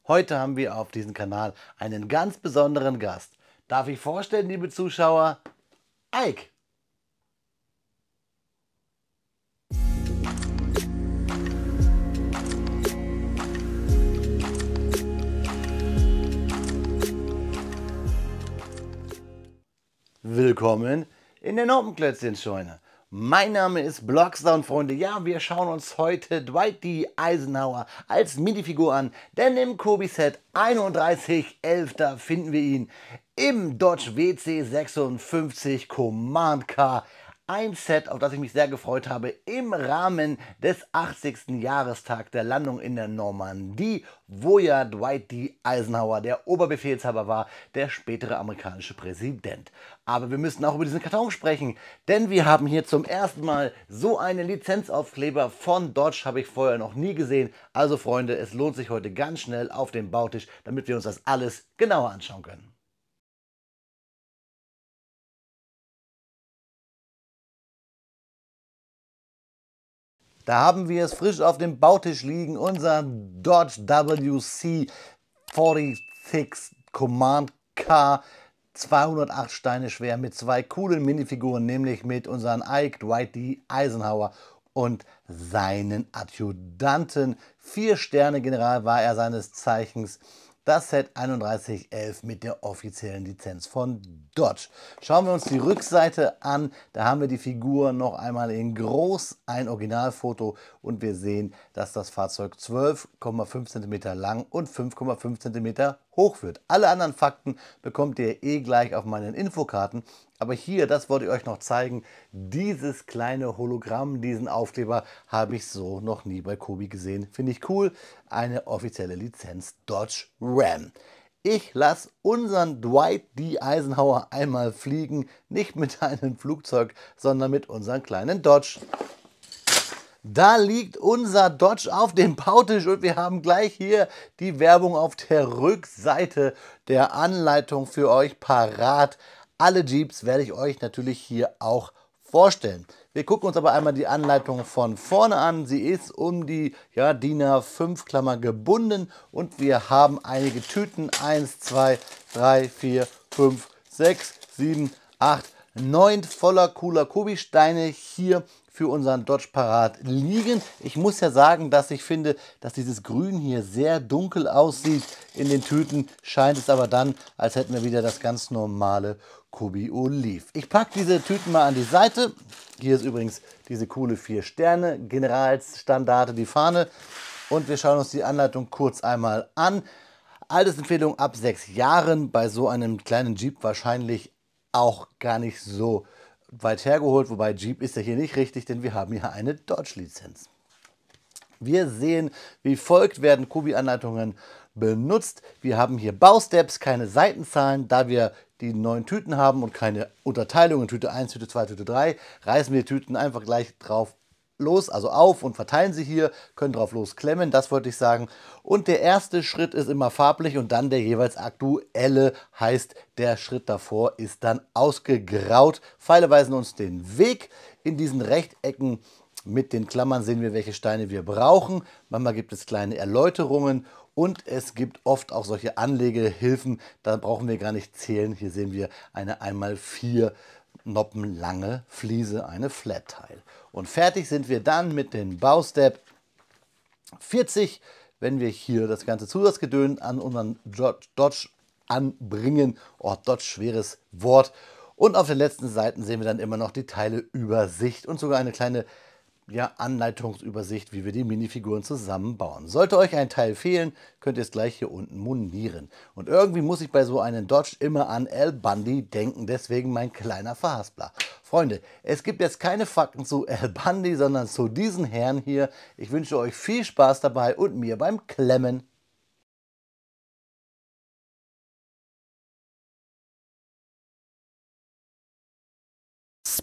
Heute haben wir auf diesem Kanal einen ganz besonderen Gast. Darf ich vorstellen, liebe Zuschauer? Ike! Willkommen in der Noppenklötzchenscheune. Mein Name ist Blockstar und Freunde, ja, wir schauen uns heute Dwight D. Eisenhower als Minifigur an, denn im Kobi-Set 3111. Da finden wir ihn im Dodge WC56 Command Car. Ein Set, auf das ich mich sehr gefreut habe, im Rahmen des 80. Jahrestags der Landung in der Normandie, wo ja Dwight D. Eisenhower der Oberbefehlshaber war, der spätere amerikanische Präsident. Aber wir müssen auch über diesen Karton sprechen, denn wir haben hier zum ersten Mal so einen Lizenzaufkleber von Dodge, habe ich vorher noch nie gesehen. Also Freunde, es lohnt sich heute ganz schnell auf den Bautisch, damit wir uns das alles genauer anschauen können. Da haben wir es frisch auf dem Bautisch liegen, unser Dodge WC 46 Command Car, 208 Steine schwer, mit zwei coolen Minifiguren, nämlich mit unseren Ike, Dwight D. Eisenhower und seinen Adjutanten. 4-Sterne-General war er seines Zeichens. Das Set 3111 mit der offiziellen Lizenz von Dodge. Schauen wir uns die Rückseite an. Da haben wir die Figur noch einmal in groß, ein Originalfoto, und wir sehen, dass das Fahrzeug 12,5 cm lang und 5,5 cm hoch wird. Alle anderen Fakten bekommt ihr gleich auf meinen Infokarten. Aber hier, das wollte ich euch noch zeigen, dieses kleine Hologramm, diesen Aufkleber habe ich so noch nie bei Kobi gesehen. Finde ich cool. Eine offizielle Lizenz Dodge Ram. Ich lasse unseren Dwight D. Eisenhower einmal fliegen, nicht mit einem Flugzeug, sondern mit unserem kleinen Dodge. Da liegt unser Dodge auf dem Bautisch und wir haben gleich hier die Werbung auf der Rückseite der Anleitung für euch parat. Alle Jeeps werde ich euch natürlich hier auch vorstellen. Wir gucken uns aber einmal die Anleitung von vorne an. Sie ist um die DIN A5 Klammer gebunden und wir haben einige Tüten. 1, 2, 3, 4, 5, 6, 7, 8, 9 voller cooler Kobi-Steine hier für unseren Dodge parat liegen. Ich muss ja sagen, dass ich finde, dass dieses Grün hier sehr dunkel aussieht. In den Tüten scheint es aber dann, als hätten wir wieder das ganz normale Kobi Oliv. Ich packe diese Tüten mal an die Seite. Hier ist übrigens diese coole 4-Sterne Generalsstandarte, die Fahne. Und wir schauen uns die Anleitung kurz einmal an. Altersempfehlung ab 6 Jahren, bei so einem kleinen Jeep wahrscheinlich auch gar nicht so weit hergeholt, wobei Jeep ist ja hier nicht richtig, denn wir haben hier eine Dodge-Lizenz. Wir sehen, wie folgt werden Kobi-Anleitungen benutzt. Wir haben hier Bausteps, keine Seitenzahlen. Da wir die 9 Tüten haben und keine Unterteilungen, Tüte 1, Tüte 2, Tüte 3, reißen wir die Tüten einfach gleich drauf los, also auf, und verteilen sie hier, können drauf losklemmen, das wollte ich sagen. Und der erste Schritt ist immer farblich und dann der jeweils aktuelle, heißt der Schritt davor ist dann ausgegraut. Pfeile weisen uns den Weg. In diesen Rechtecken mit den Klammern sehen wir, welche Steine wir brauchen. Manchmal gibt es kleine Erläuterungen und es gibt oft auch solche Anlegehilfen, da brauchen wir gar nicht zählen. Hier sehen wir eine 1x4 Noppen lange Fliese, eine Flat Tile. Und fertig sind wir dann mit dem Baustep 40, wenn wir hier das ganze Zusatzgedöns an unseren Dodge anbringen. Oh, Dodge, schweres Wort. Und auf den letzten Seiten sehen wir dann immer noch die Teileübersicht und sogar eine kleine Anleitungsübersicht, wie wir die Minifiguren zusammenbauen. Sollte euch ein Teil fehlen, könnt ihr es gleich hier unten monieren. Und irgendwie muss ich bei so einem Dodge immer an Al Bundy denken, deswegen mein kleiner Verhaspler. Freunde, es gibt jetzt keine Fakten zu Al Bundy, sondern zu diesen Herren hier. Ich wünsche euch viel Spaß dabei und mir beim Klemmen.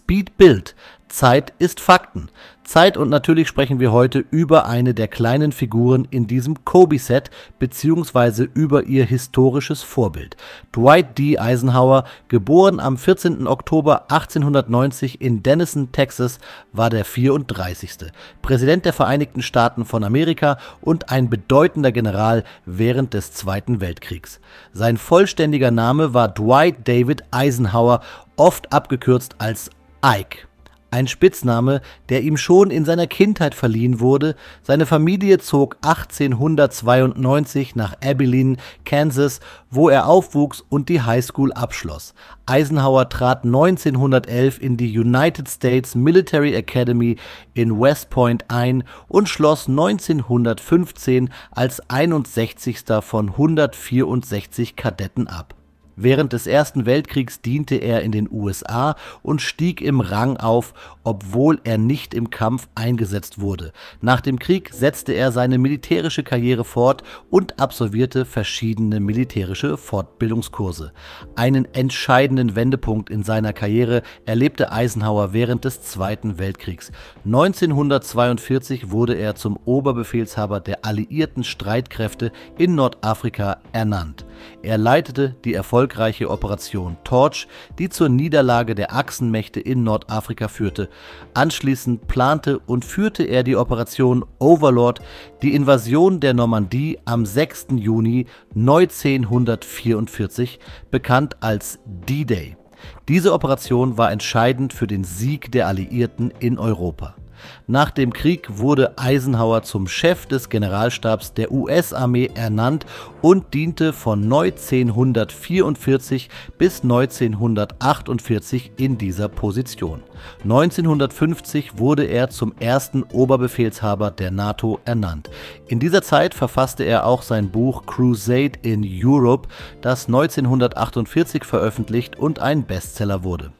Speed Bild. Zeit ist Fakten. Zeit, und natürlich sprechen wir heute über eine der kleinen Figuren in diesem Kobe-Set bzw. über ihr historisches Vorbild. Dwight D. Eisenhower, geboren am 14. Oktober 1890 in Denison, Texas, war der 34. Präsident der Vereinigten Staaten von Amerika und ein bedeutender General während des Zweiten Weltkriegs. Sein vollständiger Name war Dwight David Eisenhower, oft abgekürzt als Ike. Ein Spitzname, der ihm schon in seiner Kindheit verliehen wurde. Seine Familie zog 1892 nach Abilene, Kansas, wo er aufwuchs und die Highschool abschloss. Eisenhower trat 1911 in die United States Military Academy in West Point ein und schloss 1915 als 61. von 164 Kadetten ab. Während des Ersten Weltkriegs diente er in den USA und stieg im Rang auf, obwohl er nicht im Kampf eingesetzt wurde. Nach dem Krieg setzte er seine militärische Karriere fort und absolvierte verschiedene militärische Fortbildungskurse. Einen entscheidenden Wendepunkt in seiner Karriere erlebte Eisenhower während des Zweiten Weltkriegs. 1942 wurde er zum Oberbefehlshaber der alliierten Streitkräfte in Nordafrika ernannt. Er leitete die erfolgreiche Operation Torch, die zur Niederlage der Achsenmächte in Nordafrika führte. Anschließend plante und führte er die Operation Overlord, die Invasion der Normandie am 6. Juni 1944, bekannt als D-Day. Diese Operation war entscheidend für den Sieg der Alliierten in Europa. Nach dem Krieg wurde Eisenhower zum Chef des Generalstabs der US-Armee ernannt und diente von 1944 bis 1948 in dieser Position. 1950 wurde er zum ersten Oberbefehlshaber der NATO ernannt. In dieser Zeit verfasste er auch sein Buch Crusade in Europe, das 1948 veröffentlicht und ein Bestseller wurde.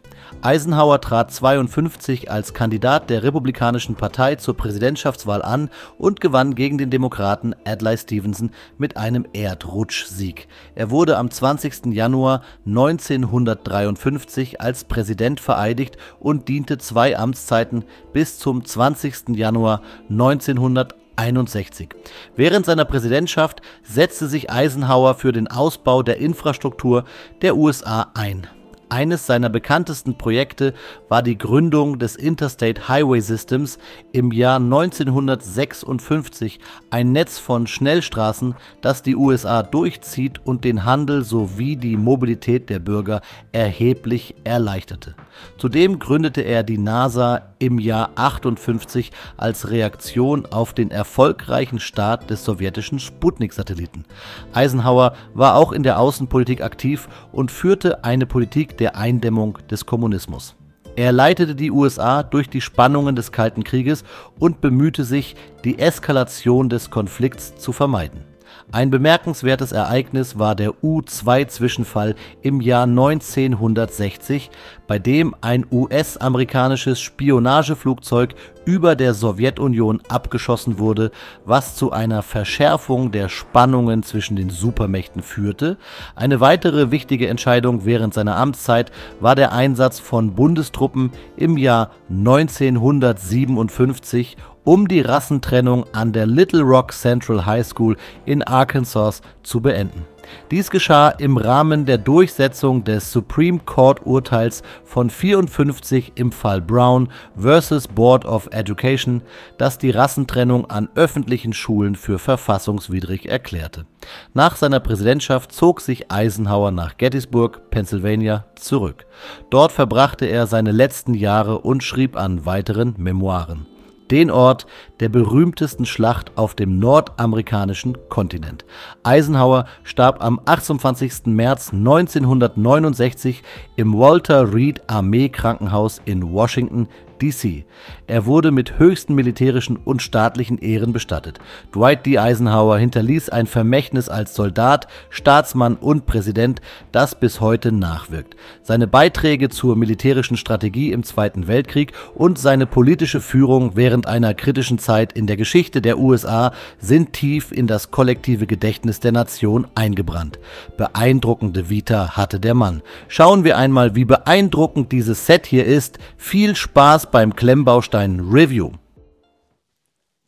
Eisenhower trat 1952 als Kandidat der Republikanischen Partei zur Präsidentschaftswahl an und gewann gegen den Demokraten Adlai Stevenson mit einem Erdrutschsieg. Er wurde am 20. Januar 1953 als Präsident vereidigt und diente 2 Amtszeiten bis zum 20. Januar 1961. Während seiner Präsidentschaft setzte sich Eisenhower für den Ausbau der Infrastruktur der USA ein. Eines seiner bekanntesten Projekte war die Gründung des Interstate Highway Systems im Jahr 1956, ein Netz von Schnellstraßen, das die USA durchzieht und den Handel sowie die Mobilität der Bürger erheblich erleichterte. Zudem gründete er die NASA im Jahr 1958 als Reaktion auf den erfolgreichen Start des sowjetischen Sputnik-Satelliten. Eisenhower war auch in der Außenpolitik aktiv und führte eine Politik der Eindämmung des Kommunismus. Er leitete die USA durch die Spannungen des Kalten Krieges und bemühte sich, die Eskalation des Konflikts zu vermeiden. Ein bemerkenswertes Ereignis war der U-2-Zwischenfall im Jahr 1960, bei dem ein US-amerikanisches Spionageflugzeug über der Sowjetunion abgeschossen wurde, was zu einer Verschärfung der Spannungen zwischen den Supermächten führte. Eine weitere wichtige Entscheidung während seiner Amtszeit war der Einsatz von Bundestruppen im Jahr 1957, um die Rassentrennung an der Little Rock Central High School in Arkansas zu beenden. Dies geschah im Rahmen der Durchsetzung des Supreme Court Urteils von 1954 im Fall Brown vs. Board of Education, das die Rassentrennung an öffentlichen Schulen für verfassungswidrig erklärte. Nach seiner Präsidentschaft zog sich Eisenhower nach Gettysburg, Pennsylvania, zurück. Dort verbrachte er seine letzten Jahre und schrieb an weiteren Memoiren. Den Ort der berühmtesten Schlacht auf dem nordamerikanischen Kontinent. Eisenhower starb am 28. März 1969 im Walter Reed Armeekrankenhaus in Washington, DC. Er wurde mit höchsten militärischen und staatlichen Ehren bestattet. Dwight D. Eisenhower hinterließ ein Vermächtnis als Soldat, Staatsmann und Präsident, das bis heute nachwirkt. Seine Beiträge zur militärischen Strategie im Zweiten Weltkrieg und seine politische Führung während einer kritischen Zeit in der Geschichte der USA sind tief in das kollektive Gedächtnis der Nation eingebrannt. Beeindruckende Vita hatte der Mann. Schauen wir einmal, wie beeindruckend dieses Set hier ist. Viel Spaß beim Klemmbaustein-Review.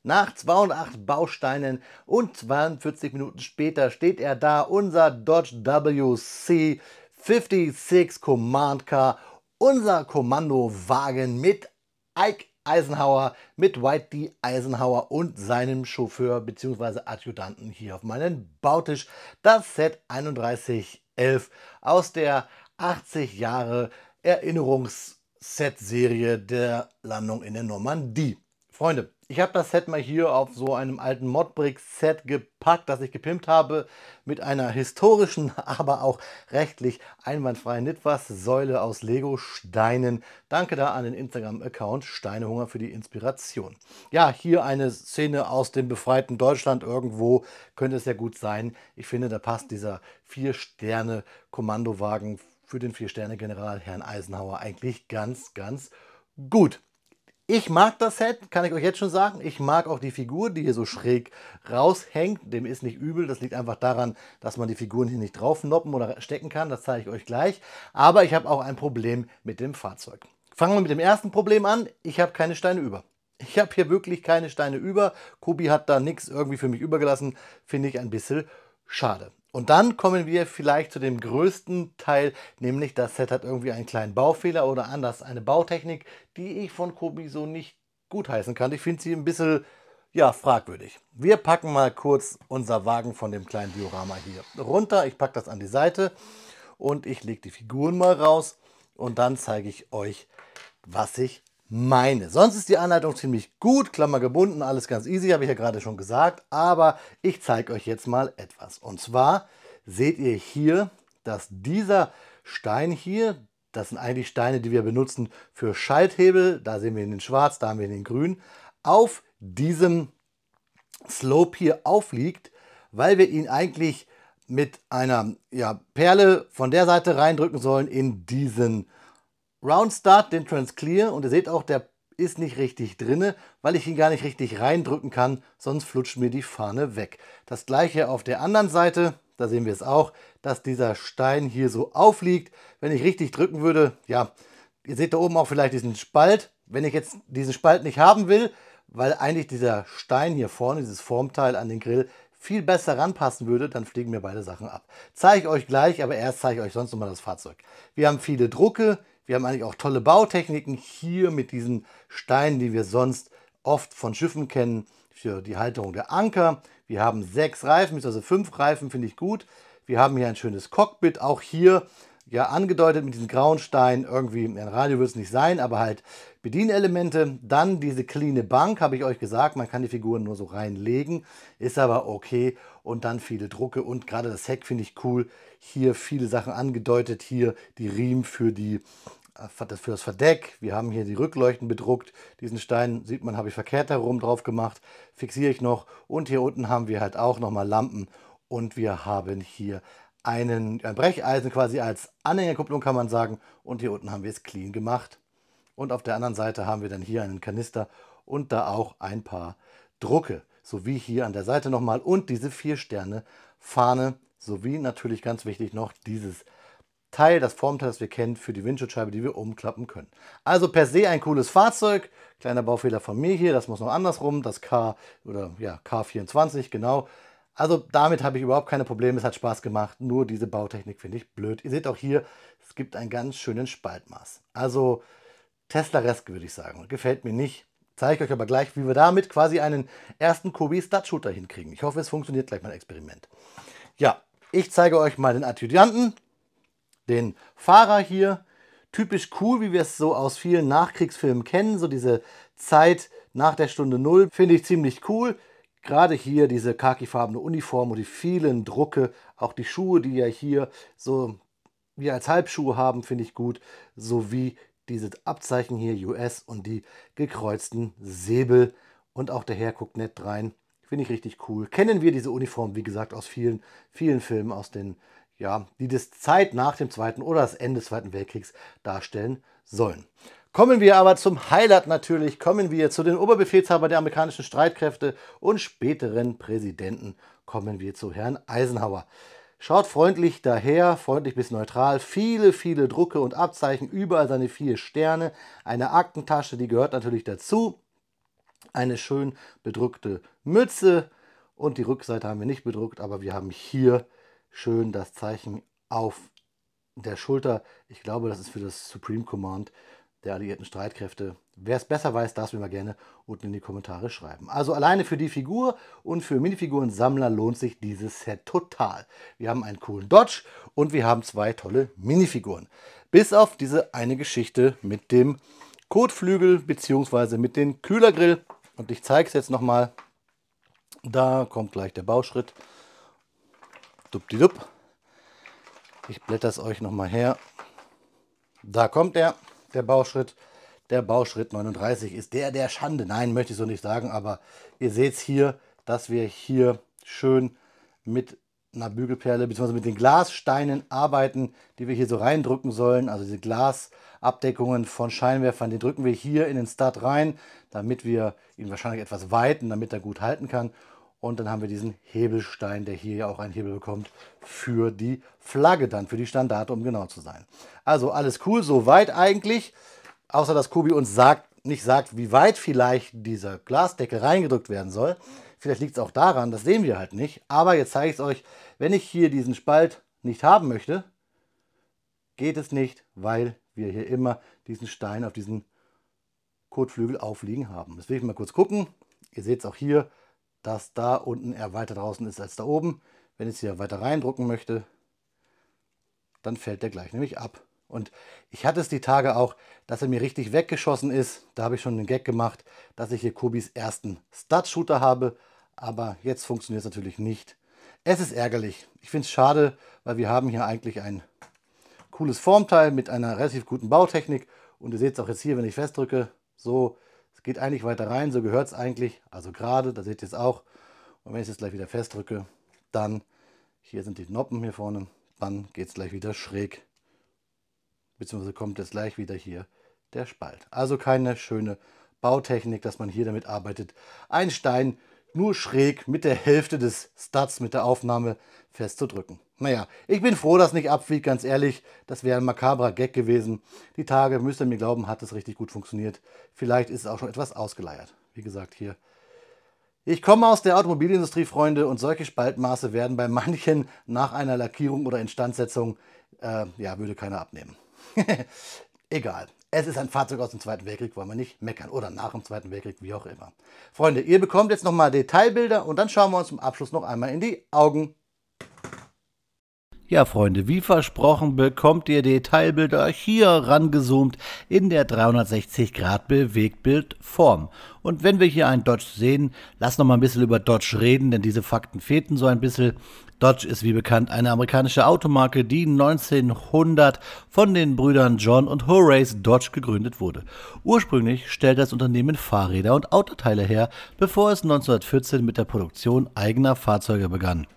Nach 208 Bausteinen und 42 Minuten später steht er da, unser Dodge WC 56 Command Car, unser Kommandowagen mit Ike Eisenhower, mit Dwight D. Eisenhower und seinem Chauffeur bzw. Adjutanten hier auf meinem Bautisch. Das Set 3111 aus der 80 Jahre Erinnerungsset-Serie der Landung in der Normandie. Freunde, ich habe das Set mal hier auf so einem alten Modbrick-Set gepackt, das ich gepimpt habe, mit einer historischen, aber auch rechtlich einwandfreien Nitwas-Säule aus Lego-Steinen. Danke da an den Instagram-Account Steinehunger für die Inspiration. Ja, hier eine Szene aus dem befreiten Deutschland irgendwo, könnte es ja gut sein. Ich finde, da passt dieser 4-Sterne-Kommandowagen für den 4-Sterne-General Herrn Eisenhower eigentlich ganz, ganz gut. Ich mag das Set, kann ich euch jetzt schon sagen. Ich mag auch die Figur, die hier so schräg raushängt. Dem ist nicht übel. Das liegt einfach daran, dass man die Figuren hier nicht drauf noppen oder stecken kann. Das zeige ich euch gleich. Aber ich habe auch ein Problem mit dem Fahrzeug. Fangen wir mit dem ersten Problem an. Ich habe keine Steine über. Ich habe hier wirklich keine Steine über. Kobi hat da nichts irgendwie für mich übergelassen. Finde ich ein bisschen schade. Und dann kommen wir vielleicht zu dem größten Teil, nämlich das Set hat irgendwie einen kleinen Baufehler oder anders eine Bautechnik, die ich von Kobi so nicht gutheißen kann. Ich finde sie ein bisschen, ja, fragwürdig. Wir packen mal kurz unser Wagen von dem kleinen Diorama hier runter. Ich packe das an die Seite und ich lege die Figuren mal raus und dann zeige ich euch, was ich meine. Sonst ist die Anleitung ziemlich gut, Klammer gebunden, alles ganz easy, habe ich ja gerade schon gesagt, aber ich zeige euch jetzt mal etwas. Und zwar seht ihr hier, dass dieser Stein hier, das sind eigentlich Steine, die wir benutzen für Schalthebel, da sehen wir in den Schwarz, da haben wir in den Grün, auf diesem Slope hier aufliegt, weil wir ihn eigentlich mit einer Perle von der Seite reindrücken sollen in diesen Round Start, den Transclear, und ihr seht auch, der ist nicht richtig drinne, weil ich ihn gar nicht richtig reindrücken kann, sonst flutscht mir die Fahne weg. Das gleiche auf der anderen Seite, da sehen wir es auch, dass dieser Stein hier so aufliegt. Wenn ich richtig drücken würde, ja, ihr seht da oben auch vielleicht diesen Spalt. Wenn ich jetzt diesen Spalt nicht haben will, weil eigentlich dieser Stein hier vorne, dieses Formteil an den Grill, viel besser ranpassen würde, dann fliegen mir beide Sachen ab. Zeige ich euch gleich, aber erst zeige ich euch sonst nochmal das Fahrzeug. Wir haben viele Drucke. Wir haben eigentlich auch tolle Bautechniken hier mit diesen Steinen, die wir sonst oft von Schiffen kennen, für die Halterung der Anker. Wir haben 6 Reifen, also 5 Reifen, finde ich gut. Wir haben hier ein schönes Cockpit, auch hier ja angedeutet mit diesen grauen Steinen. Irgendwie, ein Radio wird es nicht sein, aber halt Bedienelemente. Dann diese cleane Bank, habe ich euch gesagt, man kann die Figuren nur so reinlegen, ist aber okay. Und dann viele Drucke und gerade das Heck finde ich cool. Hier viele Sachen angedeutet, hier die Riemen für das Verdeck. Wir haben hier die Rückleuchten bedruckt. Diesen Stein sieht man, habe ich verkehrt herum drauf gemacht. Fixiere ich noch. Und hier unten haben wir halt auch nochmal Lampen. Und wir haben hier ein Brecheisen quasi als Anhängerkupplung, kann man sagen. Und hier unten haben wir es clean gemacht. Und auf der anderen Seite haben wir dann hier einen Kanister und da auch ein paar Drucke. Sowie hier an der Seite nochmal und diese 4-Sterne-Fahne. Sowie natürlich ganz wichtig noch dieses Teil, das Formteil, das wir kennen, für die Windschutzscheibe, die wir umklappen können. Also per se ein cooles Fahrzeug. Kleiner Baufehler von mir hier, das muss noch andersrum, das K24, genau. Also damit habe ich überhaupt keine Probleme, es hat Spaß gemacht, nur diese Bautechnik finde ich blöd. Ihr seht auch hier, es gibt einen ganz schönen Spaltmaß. Also Tesla-Resk würde ich sagen, gefällt mir nicht. Zeige ich euch aber gleich, wie wir damit quasi einen ersten Kobi Stud-Shooter hinkriegen. Ich hoffe, es funktioniert gleich mein Experiment. Ja, ich zeige euch mal den Adjutanten. Den Fahrer hier, typisch cool, wie wir es so aus vielen Nachkriegsfilmen kennen, so diese Zeit nach der Stunde Null, finde ich ziemlich cool. Gerade hier diese khakifarbene Uniform und die vielen Drucke, auch die Schuhe, die ja hier so wir als Halbschuhe haben, finde ich gut, sowie dieses Abzeichen hier US und die gekreuzten Säbel. Und auch der Herr guckt nett rein. Finde ich richtig cool. Kennen wir diese Uniform, wie gesagt, aus vielen, vielen Filmen, aus den, ja, die das Zeit nach dem Zweiten oder das Ende des Zweiten Weltkriegs darstellen sollen. Kommen wir aber zum Highlight natürlich, kommen wir zu den Oberbefehlshaber der amerikanischen Streitkräfte und späteren Präsidenten, kommen wir zu Herrn Eisenhower. Schaut freundlich daher, freundlich bis neutral, viele, viele Drucke und Abzeichen, überall seine 4 Sterne, eine Aktentasche, die gehört natürlich dazu, eine schön bedruckte Mütze und die Rückseite haben wir nicht bedruckt, aber wir haben hier schön das Zeichen auf der Schulter. Ich glaube, das ist für das Supreme Command der alliierten Streitkräfte. Wer es besser weiß, darf es mir mal gerne unten in die Kommentare schreiben. Also alleine für die Figur und für Minifiguren-Sammler lohnt sich dieses Set total. Wir haben einen coolen Dodge und wir haben 2 tolle Minifiguren. Bis auf diese eine Geschichte mit dem Kotflügel bzw. mit dem Kühlergrill. Und ich zeige es jetzt nochmal. Da kommt gleich der Bauschritt. Dupdidup. Ich blätter es euch nochmal her. Da kommt er. Der Bauschritt 39 ist der Schande. Nein, möchte ich so nicht sagen, aber ihr seht es hier, dass wir hier schön mit einer Bügelperle bzw. mit den Glassteinen arbeiten, die wir hier so reindrücken sollen. Also diese Glasabdeckungen von Scheinwerfern, die drücken wir hier in den Stud rein, damit wir ihn wahrscheinlich etwas weiten, damit er gut halten kann. Und dann haben wir diesen Hebelstein, der hier ja auch einen Hebel bekommt für die Flagge dann, für die Standarte, um genau zu sein. Also alles cool, soweit eigentlich. Außer dass Kobi uns nicht sagt, wie weit vielleicht dieser Glasdeckel reingedrückt werden soll. Vielleicht liegt es auch daran, das sehen wir halt nicht. Aber jetzt zeige ich es euch, wenn ich hier diesen Spalt nicht haben möchte, geht es nicht, weil wir hier immer diesen Stein auf diesen Kotflügel aufliegen haben. Das will ich mal kurz gucken. Ihr seht es auch hier, dass da unten er weiter draußen ist als da oben. Wenn ich es hier weiter reindrucken möchte, dann fällt der gleich nämlich ab. Und ich hatte es die Tage auch, dass er mir richtig weggeschossen ist. Da habe ich schon einen Gag gemacht, dass ich hier Kobis ersten Stud-Shooter habe. Aber jetzt funktioniert es natürlich nicht. Es ist ärgerlich. Ich finde es schade, weil wir haben hier eigentlich ein cooles Formteil mit einer relativ guten Bautechnik. Und ihr seht es auch jetzt hier, wenn ich festdrücke, so, es geht eigentlich weiter rein, so gehört es eigentlich. Also gerade, da seht ihr es auch. Und wenn ich es jetzt gleich wieder festdrücke, dann, hier sind die Noppen hier vorne, dann geht es gleich wieder schräg. Beziehungsweise kommt jetzt gleich wieder hier der Spalt. Also keine schöne Bautechnik, dass man hier damit arbeitet, einen Stein nur schräg mit der Hälfte des Studs mit der Aufnahme festzudrücken. Naja, ich bin froh, dass nicht abfliegt, ganz ehrlich. Das wäre ein makabrer Gag gewesen. Die Tage, müsst ihr mir glauben, hat es richtig gut funktioniert. Vielleicht ist es auch schon etwas ausgeleiert. Wie gesagt, hier. Ich komme aus der Automobilindustrie, Freunde, und solche Spaltmaße werden bei manchen nach einer Lackierung oder Instandsetzung, ja, würde keiner abnehmen. Egal. Es ist ein Fahrzeug aus dem Zweiten Weltkrieg, wollen wir nicht meckern. Oder nach dem Zweiten Weltkrieg, wie auch immer. Freunde, ihr bekommt jetzt nochmal Detailbilder und dann schauen wir uns zum Abschluss noch einmal in die Augen. Ja, Freunde, wie versprochen bekommt ihr Detailbilder hier rangezoomt in der 360-Grad-Bewegtbildform. Und wenn wir hier einen Dodge sehen, lass noch mal ein bisschen über Dodge reden, denn diese Fakten fehlten so ein bisschen. Dodge ist wie bekannt eine amerikanische Automarke, die 1900 von den Brüdern John und Horace Dodge gegründet wurde. Ursprünglich stellte das Unternehmen Fahrräder und Autoteile her, bevor es 1914 mit der Produktion eigener Fahrzeuge begann.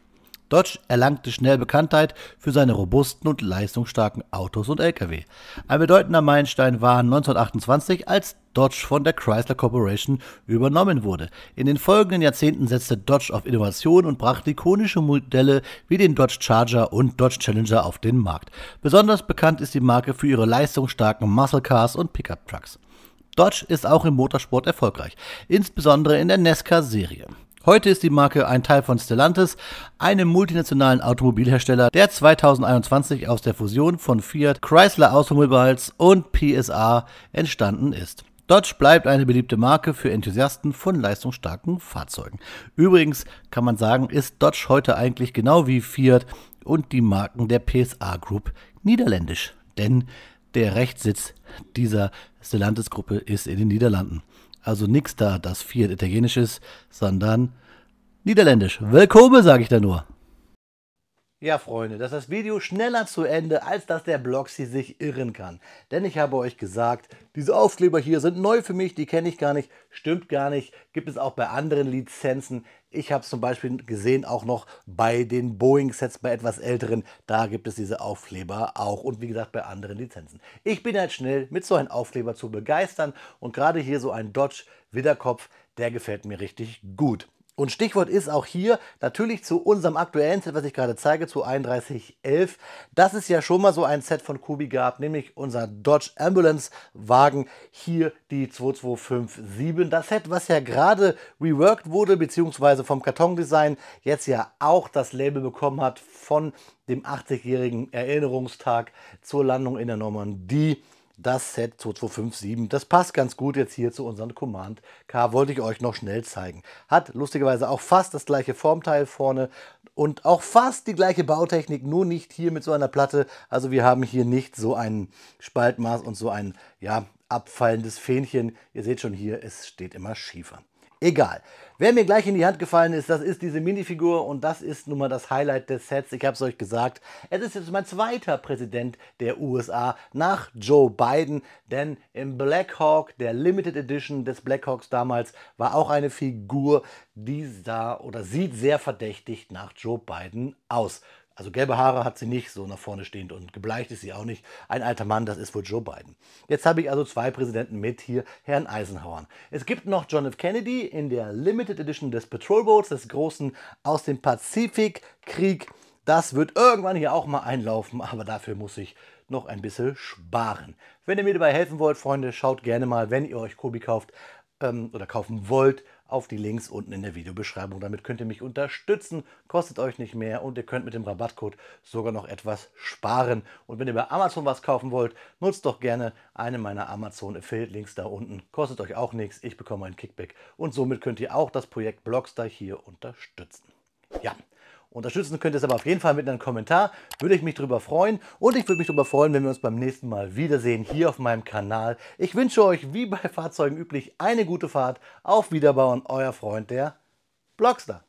Dodge erlangte schnell Bekanntheit für seine robusten und leistungsstarken Autos und Lkw. Ein bedeutender Meilenstein war 1928, als Dodge von der Chrysler Corporation übernommen wurde. In den folgenden Jahrzehnten setzte Dodge auf Innovation und brachte ikonische Modelle wie den Dodge Charger und Dodge Challenger auf den Markt. Besonders bekannt ist die Marke für ihre leistungsstarken Muscle Cars und Pickup Trucks. Dodge ist auch im Motorsport erfolgreich, insbesondere in der NASCAR-Serie. Heute ist die Marke ein Teil von Stellantis, einem multinationalen Automobilhersteller, der 2021 aus der Fusion von Fiat, Chrysler Automobiles und PSA entstanden ist. Dodge bleibt eine beliebte Marke für Enthusiasten von leistungsstarken Fahrzeugen. Übrigens kann man sagen, ist Dodge heute eigentlich genau wie Fiat und die Marken der PSA Group niederländisch, denn der Rechtssitz dieser Stellantis-Gruppe ist in den Niederlanden. Also nichts da, dass Fiat italienisch ist, sondern niederländisch. Willkommen, sage ich da nur. Ja, Freunde, dass das Video schneller zu Ende, als dass der Bloxy sich irren kann. Denn ich habe euch gesagt, diese Aufkleber hier sind neu für mich, die kenne ich gar nicht, stimmt gar nicht, gibt es auch bei anderen Lizenzen. Ich habe es zum Beispiel gesehen, auch noch bei den Boeing-Sets, bei etwas älteren, da gibt es diese Aufkleber auch und wie gesagt bei anderen Lizenzen. Ich bin halt schnell mit so einem Aufkleber zu begeistern und gerade hier so ein Dodge Widderkopf, der gefällt mir richtig gut. Und Stichwort ist auch hier natürlich zu unserem aktuellen Set, was ich gerade zeige, zu 3111. Das ist ja schon mal so ein Set von Kubey gab, nämlich unser Dodge Ambulance Wagen, hier die 2257. Das Set, was ja gerade reworked wurde, beziehungsweise vom Kartondesign jetzt ja auch das Label bekommen hat von dem 80-jährigen Erinnerungstag zur Landung in der Normandie. Das Set 2257, das passt ganz gut jetzt hier zu unserem Command K, wollte ich euch noch schnell zeigen. Hat lustigerweise auch fast das gleiche Formteil vorne und auch fast die gleiche Bautechnik, nur nicht hier mit so einer Platte. Also wir haben hier nicht so ein Spaltmaß und so ein, ja, abfallendes Fähnchen. Ihr seht schon hier, es steht immer schiefer. Egal. Wer mir gleich in die Hand gefallen ist, das ist diese Minifigur und das ist nun mal das Highlight des Sets. Ich habe es euch gesagt, es ist jetzt mein zweiter Präsident der USA nach Joe Biden, denn im Black Hawk, der Limited Edition des Black Hawks damals, war auch eine Figur, die sah oder sieht sehr verdächtig nach Joe Biden aus. Also gelbe Haare hat sie nicht, so nach vorne stehend, und gebleicht ist sie auch nicht. Ein alter Mann, das ist wohl Joe Biden. Jetzt habe ich also zwei Präsidenten mit hier, Herrn Eisenhower. Es gibt noch John F. Kennedy in der Limited Edition des Patrol Boats, des großen aus dem Pazifikkrieg. Das wird irgendwann hier auch mal einlaufen, aber dafür muss ich noch ein bisschen sparen. Wenn ihr mir dabei helfen wollt, Freunde, schaut gerne mal, wenn ihr euch Kubey kauft oder kaufen wollt, auf die Links unten in der Videobeschreibung. Damit könnt ihr mich unterstützen, kostet euch nicht mehr und ihr könnt mit dem Rabattcode sogar noch etwas sparen. Und wenn ihr bei Amazon was kaufen wollt, nutzt doch gerne eine meiner Amazon Affiliate Links da unten. Kostet euch auch nichts, ich bekomme ein Kickback und somit könnt ihr auch das Projekt Blockstar hier unterstützen. Ja. Unterstützen könnt ihr es aber auf jeden Fall mit einem Kommentar, würde ich mich darüber freuen und ich würde mich darüber freuen, wenn wir uns beim nächsten Mal wiedersehen hier auf meinem Kanal. Ich wünsche euch wie bei Fahrzeugen üblich eine gute Fahrt, auf Wiederbauen, euer Freund der Blockstar.